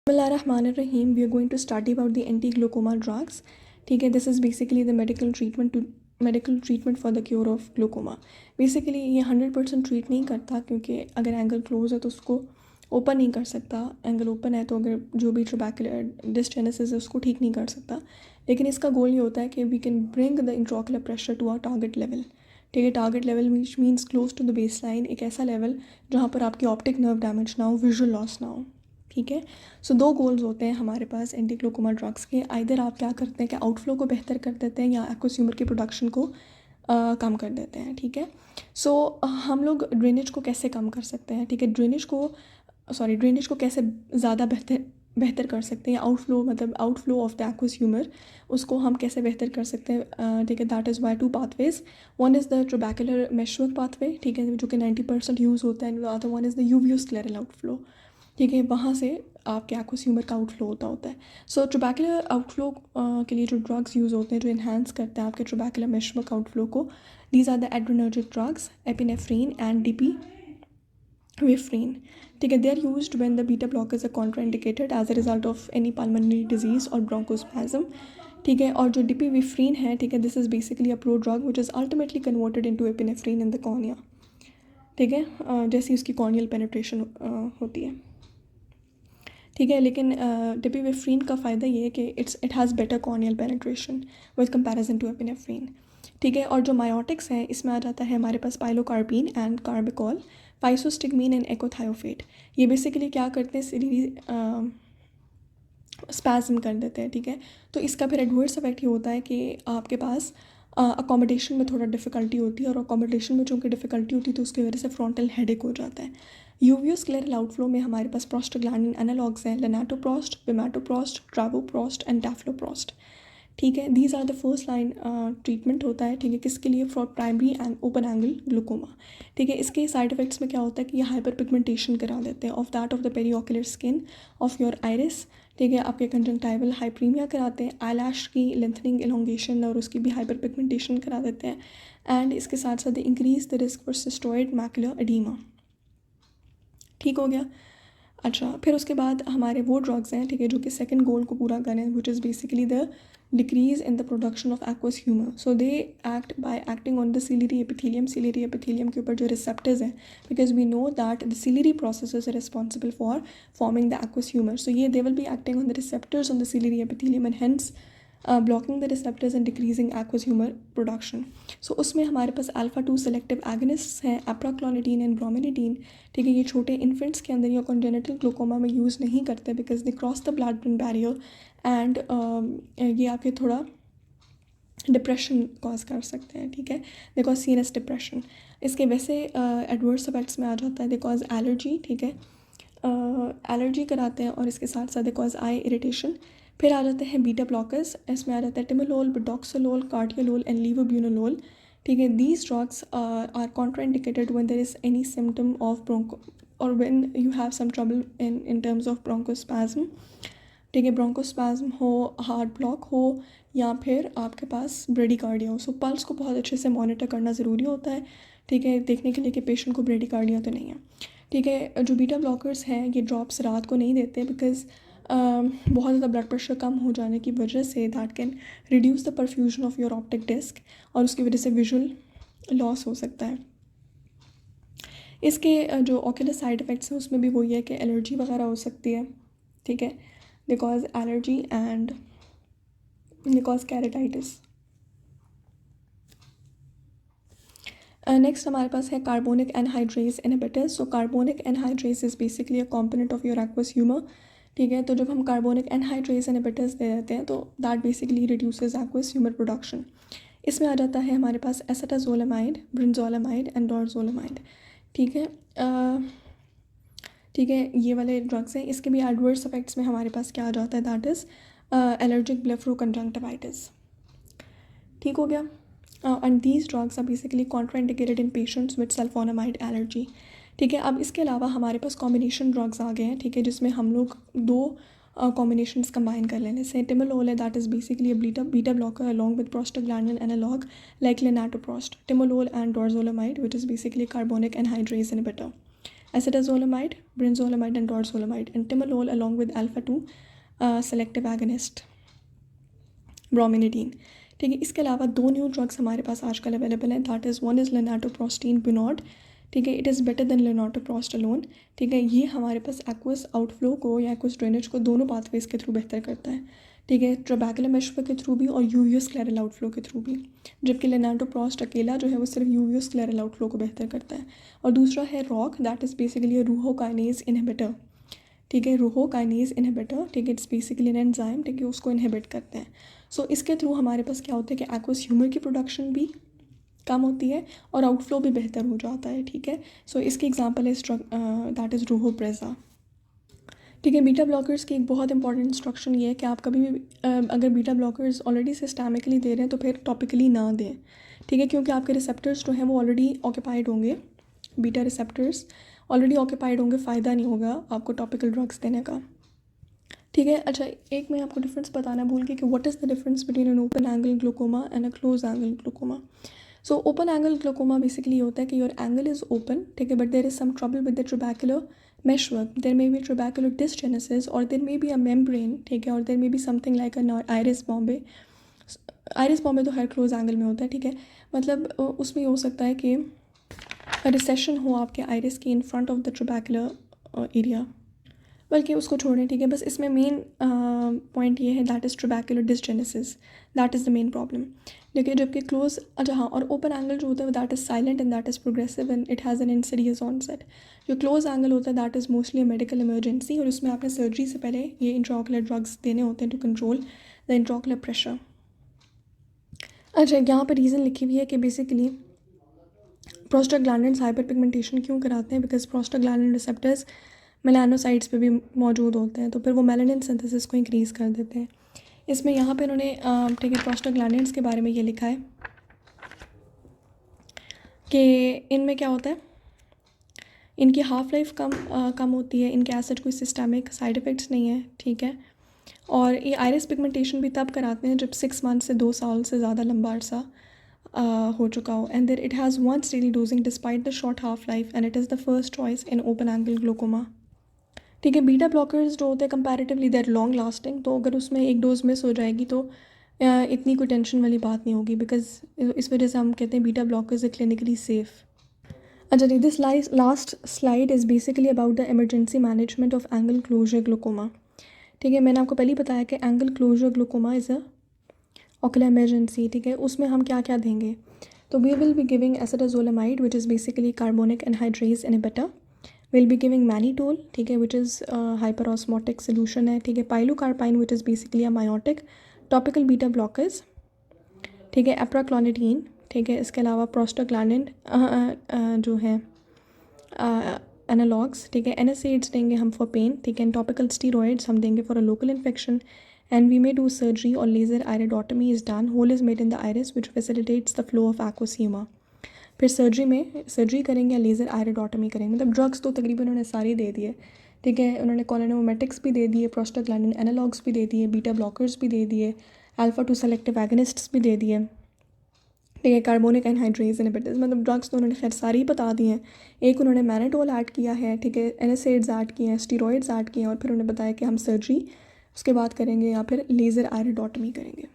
Bismillahirrahmanirrahim. We are going to study about the anti-glaucoma drugs. ठीक है, this is basically the medical treatment for the cure of glaucoma. Basically ये 100% treat नहीं करता, क्योंकि अगर angle close है तो उसको ओपन नहीं कर सकता. एंगल ओपन है तो अगर जो भी ट्रबैकुलर डिस्टेनेसिस है उसको ठीक नहीं कर सकता. लेकिन इसका गोल ये होता है कि we can bring the intraocular pressure to our target level. ठीक है, target level means close to the base line, एक ऐसा लेवल जहाँ पर आपकी ऑप्टिक नर्व डैमेज ना हो, विजुअल लॉस ना हो. ठीक है, सो दो गोल्स होते हैं हमारे पास एंटी ग्लूकोमा ड्रग्स के. आइदर आप क्या करते हैं कि आउटफ्लो को बेहतर कर देते हैं या एक्वस ह्यूमर की प्रोडक्शन को कम कर देते हैं. ठीक है, सो हम लोग ड्रेनेज को कैसे कम कर सकते हैं. ठीक है, ड्रेनेज को कैसे ज़्यादा बेहतर कर सकते हैं. Outflow of the aqueous humour, उसको हम कैसे बेहतर कर सकते हैं. ठीक है, that is by two pathways. One is the trabecular meshwork pathway, ठीक है, जो कि 90% यूज़ होता है. Other one is the uveoscleral outflow. ठीक है, वहाँ से आपके एक्वस ह्यूमर का आउटफ्लो होता है. सो ट्रबैकुलर आउटफ्लो के लिए जो ड्रग्स यूज़ होते हैं, जो इन्हांस करते हैं आपके ट्रबैकुलर मेशवर्क आउटफ्लो को, these are the adrenergic drugs epinephrine and dipivefrin. ठीक है, they are used when the beta blockers are contraindicated as a result of any pulmonary disease or bronchospasm. ठीक है, और जो डिपीवेफ्रीन है, ठीक है, this is basically a prodrug which is ultimately converted into epinephrine in the cornea. ठीक है, जैसी उसकी कॉर्नियल पेनिट्रेशन होती है. ठीक है, लेकिन डिपीवेफ्रीन का फ़ायदा ये है कि it has better corneal penetration with comparison to epinephrine. ठीक है, और जो मायोटिक्स हैं इसमें आ जाता है हमारे पास पाइलोकार्पिन एंड कार्बिकॉल, फाइसोस्टिगमीन एंड एकोथायोफेट. ये बेसिकली क्या करते हैं, सिलीरी स्पैज़म कर देते हैं. ठीक है, तो इसका फिर एडवर्स इफेक्ट ये होता है कि आपके पास अकोमोडेशन में थोड़ा डिफ़िकल्टी होती है, और अकोमोडेशन में चूँकि डिफ़िकल्टी होती है तो उसकी वजह से फ्रंटल हेडेक हो जाता है. यूवियोस्क्लेरल आउटफ्लो में हमारे पास प्रोस्टाग्लैंडिन एनालॉग्स हैं, लेनाटोप्रोस्ट, विमेटोप्रोस्ट, ट्रावोप्रोस्ट एंड डैफ्लोप्रोस्ट. ठीक है, these are the first line treatment होता है. ठीक है, किसके लिए, for primary and open angle glaucoma. ठीक है, इसके साइड इफेक्ट्स में क्या होता है कि ये हाइपर पिगमेंटेशन करा देते हैं of the periocular skin of your iris. ठीक है, आपके कंजंक्टाइवल हाइप्रीमिया कराते हैं, आईलैश की लेंथनिंग एलोंगेशन और उसकी भी हाइपर पिगमेंटेशन करा देते हैं. एंड इसके साथ साथ increase the risk for cystoid macular oedema. ठीक हो गया. अच्छा, फिर उसके बाद हमारे वो ड्रग्स हैं, ठीक है, जो कि सेकंड गोल को पूरा करें, which is basically the decrease in the production of aqueous humour. So they act by acting on the ciliary epithelium के ऊपर जो रिसेप्टर्स हैं, because we know that the ciliary processes are responsible for forming the aqueous humour. So ये they will be acting on the receptors on the ciliary epithelium and hence blocking the receptors and decreasing aqueous humor production. So उसमें हमारे पास alpha 2 selective एगनिस्ट्स हैं, एप्राक्लोनिडीन and ब्रोमिनिडीन. ठीक है, ये छोटे infants के अंदर या कॉन्जेनिटल ग्लूकोमा में यूज़ नहीं करते because they cross the blood brain barrier and ये आपके थोड़ा डिप्रेशन कॉज कर सकते हैं. ठीक है, दे कॉज सीरियस डिप्रेशन. इसके वैसे एडवर्स इफेक्ट्स में आ जाता है, दे कॉज एलर्जी. ठीक है, एलर्जी कराते हैं, और इसके साथ साथ दे कॉज आई इरिटेशन. फिर आ जाते हैं बीटा ब्लॉकर्स. इसमें आ जाता है टिमोलोल, बिडॉक्सोलोल, कार्डियोलोल एंड लीवोब्यूनोलोल. ठीक है, these drugs are contraindicated when there is any symptom of broncho or when you have some trouble in terms of bronchospasm. ठीक है, ब्रोंकोस्पैज्म हो, हार्ट ब्लॉक हो, या फिर आपके पास ब्रेडिकार्डिया हो. सो पल्स को बहुत अच्छे से मॉनिटर करना ज़रूरी होता है. ठीक है, देखने के लिए कि पेशेंट को ब्रेडिकार्डिया तो नहीं है. ठीक है, जो बीटा ब्लॉकर्स हैं ये ड्रॉप्स रात को नहीं देते बिकॉज बहुत ज़्यादा ब्लड प्रेशर कम हो जाने की वजह से that can reduce the perfusion of your optic disc, और उसकी वजह से विजुअल लॉस हो सकता है. इसके जो ऑक्यूलर साइड इफ़ेक्ट्स हैं उसमें भी वही है कि एलर्जी वगैरह हो सकती है. ठीक है, because allergy and because keratitis. Next हमारे पास है carbonic anhydrase inhibitors. So carbonic anhydrase is basically a component of your aqueous humour. ठीक है, तो जब हम कार्बोनिक एनहाइड्रेज इनहिबिटर्स दे देते हैं तो that basically reduces aqueous humour production. इसमें आ जाता है हमारे पास एसेटाजोलामाइड, ब्रिंजोलामाइड एंड डोरजोलामाइड. ठीक है, ठीक है, ये वाले ड्रग्स हैं. इसके भी एडवर्स इफेक्ट्स में हमारे पास क्या आ जाता है, दैट इज़ एलर्जिक ब्लेफरोकंजंक्टिवाइटिस. ठीक हो गया. And these drugs are basically contraindicated in patients with sulfonamide allergy. ठीक है, अब इसके अलावा हमारे पास कॉम्बिनेशन ड्रग्स आ गए हैं. ठीक है, जिसमें हम लोग दो कॉम्बिनेशंस कंबाइन कर लेने से टिमोलोल है, that is basically a beta blocker along with prostaglandin analogue like latanoprost, timolol and dorzolamide which is basically carbonic anhydrase inhibitor. acetazolamide, brinzolamide and dorzolamide, and timolol along with alpha-2 selective agonist ब्रोमिनिडीन। ठीक है, इसके अलावा 2 new drugs हमारे पास आजकल available हैं, that is one is latanoprostene bunod. ठीक है, it is better than latanoprost alone. ठीक है, ये हमारे पास एक्वस आउटफ्लो को या एक्वस ड्रेनेज को दोनों पाथवेज के थ्रू बेहतर करता है। ठीक है, ट्रबैकुलर मेशुआ के थ्रू भी और यूवियोस्क्लेरल आउटफ्लो के थ्रू भी, जबकि लेनाटोप्रोस्ट अकेला जो है वो सिर्फ यूवियोस्क्लेरल आउटफ्लो को बेहतर करता है। और दूसरा है ROCK, that is basically a rho kinase inhibitor. ठीक है, रूहोकाइनेज इनहिबिटर, ठीक है, इट्स बेसिकली एन एंजाइम, ठीक है, उसको इनहिबिट करते हैं। सो इसके थ्रू हमारे पास क्या होता है कि एक्वस ह्यूमर की प्रोडक्शन भी कम होती है और आउटफ्लो भी बेहतर हो जाता है। ठीक है, सो इसकी एग्जांपल है ड्रग दैट इज़ रूहोप्रेजा। ठीक है, बीटा ब्लॉकर्स की एक बहुत इंपॉर्टेंट इंस्ट्रक्शन ये है कि आप कभी भी अगर बीटा ब्लॉकर्स ऑलरेडी सिस्टमिकली दे रहे हैं तो फिर टॉपिकली ना दें। ठीक है, क्योंकि आपके रिसेप्टर्स जो हैं वो ऑलरेडी ऑक्यूपाइड होंगे, बीटा रिसेप्टर्स ऑलरेडी ऑक्यूपाइड होंगे, फ़ायदा नहीं होगा आपको टॉपिकल ड्रग्स देने का। ठीक है, अच्छा एक मैं आपको डिफरेंस बताना भूल गई कि what is the difference between an open angle glaucoma and a close angle glaucoma. So open angle glaucoma basically होता है कि योर एंगल इज़ ओपन, ठीक है, but there is some trouble with the trabecular meshwork, there may be trabecular dysgenesis or there may be a membrane, ठीक है, और there may be something like an iris bombay। iris bombay तो हर close angle में होता है। ठीक है, मतलब उसमें हो सकता है कि रिसेशन हो आपके आइरिस की in front of the trabecular area, बल्कि उसको छोड़ें। ठीक है, बस इसमें मेन पॉइंट ये है that is trabecular dysgenesis, that is the main problem. देखिए, जबकि क्लोज, अच्छा हाँ, और ओपन एंगल जो होता है that is silent and that is progressive and it has an insidious onset. जो क्लोज एंगल होता है that is mostly a medical emergency और उसमें आपने सर्जरी से पहले ये इंट्राओकुलर ड्रग्स देने होते हैं to control the intraocular pressure. अच्छा, यहाँ पर रीज़न लिखी हुई है कि बेसिकली प्रोस्टाग्लैंडिन्स हाइपर पिगमेंटेशन क्यों कराते हैं, बिकॉज प्रोस्टाग्लैंडिन रिसेप्टर्स मेलानोसाइट्स पे भी मौजूद होते हैं, तो फिर वो मेलानिन सिंथेसिस को इंक्रीज़ कर देते हैं। इसमें यहाँ पे उन्होंने ठीक है प्रोस्टाग्लैंडिन्स के बारे में ये लिखा है कि इनमें क्या होता है, इनकी हाफ लाइफ कम होती है, इनके एसिड कोई सिस्टमिक साइड इफ़ेक्ट्स नहीं है। ठीक है, और ये आइरिस पिगमेंटेशन भी तब कराते हैं जब 6 मंथ से 2 साल से ज़्यादा लंबा अरसा हो चुका हो, and there it has once daily dosing despite the short half life and it is the first choice in open angle glaucoma. ठीक है, बीटा ब्लॉकर्स जो होते हैं कंपैरेटिवली देर लॉन्ग लास्टिंग, तो अगर उसमें एक डोज मिस हो जाएगी तो इतनी कोई टेंशन वाली बात नहीं होगी, बिकॉज इस वजह से हम कहते हैं बीटा ब्लॉकर्स है क्लिनिकली सेफ़। अच्छा जी, this last slide is basically about the emergency management of angle closure glaucoma. ठीक है, मैंने आपको पहले ही बताया कि angle closure glaucoma is a ocular emergency. ठीक है, उसमें हम क्या क्या देंगे, तो we will be giving acetazolamide which is basically carbonic anhydrase inhibitor. Will be giving mannitol, ठीक है, विच इज़ हाइपरऑस्मोटिक सोल्यूशन है। ठीक है, pilocarpine which is basically a miotic. Topical beta blockers, ठीक है, एप्राक्लोनिडीन। ठीक है, इसके अलावा प्रोस्टाग्लैंडिन जो है एनालॉग्स। ठीक है, NSAIDs देंगे हम फॉर पेन। ठीक है, टॉपिकल स्टीरॉइड्स हम देंगे for a local infection and we may do surgery or laser iridotomy is done. Hole is made in the iris which facilitates the flow of aqueous humour. फिर surgery करेंगे या laser आयरिडोटमी करेंगे। मतलब drugs तो तकरीबन उन्होंने सारी दे दिए। ठीक है, उन्होंने कोलिनोमेटिक्स भी दे दिए, प्रोस्टाग्लैंडिन एनालॉग्स भी दे दिए, बीटा ब्लॉकर्स भी दे दिए, अल्फा-2 सेलेक्टिव एगनिस्ट्स भी दे दिए। ठीक है, कार्बोनिक एनहाइड्रेज इनहिबिटर्स, मतलब ड्रग्स तो उन्होंने खैर सारी बता दी हैं। एक उन्होंने मैनीटोल ऐड किया है, ठीक है, NSAIDs ऐड किए हैं, स्टीरॉइड्स ऐड किए हैं, और फिर उन्होंने बताया कि हम सर्जरी उसके बाद करेंगे या फिर लेज़र आयरिडोटमी करेंगे।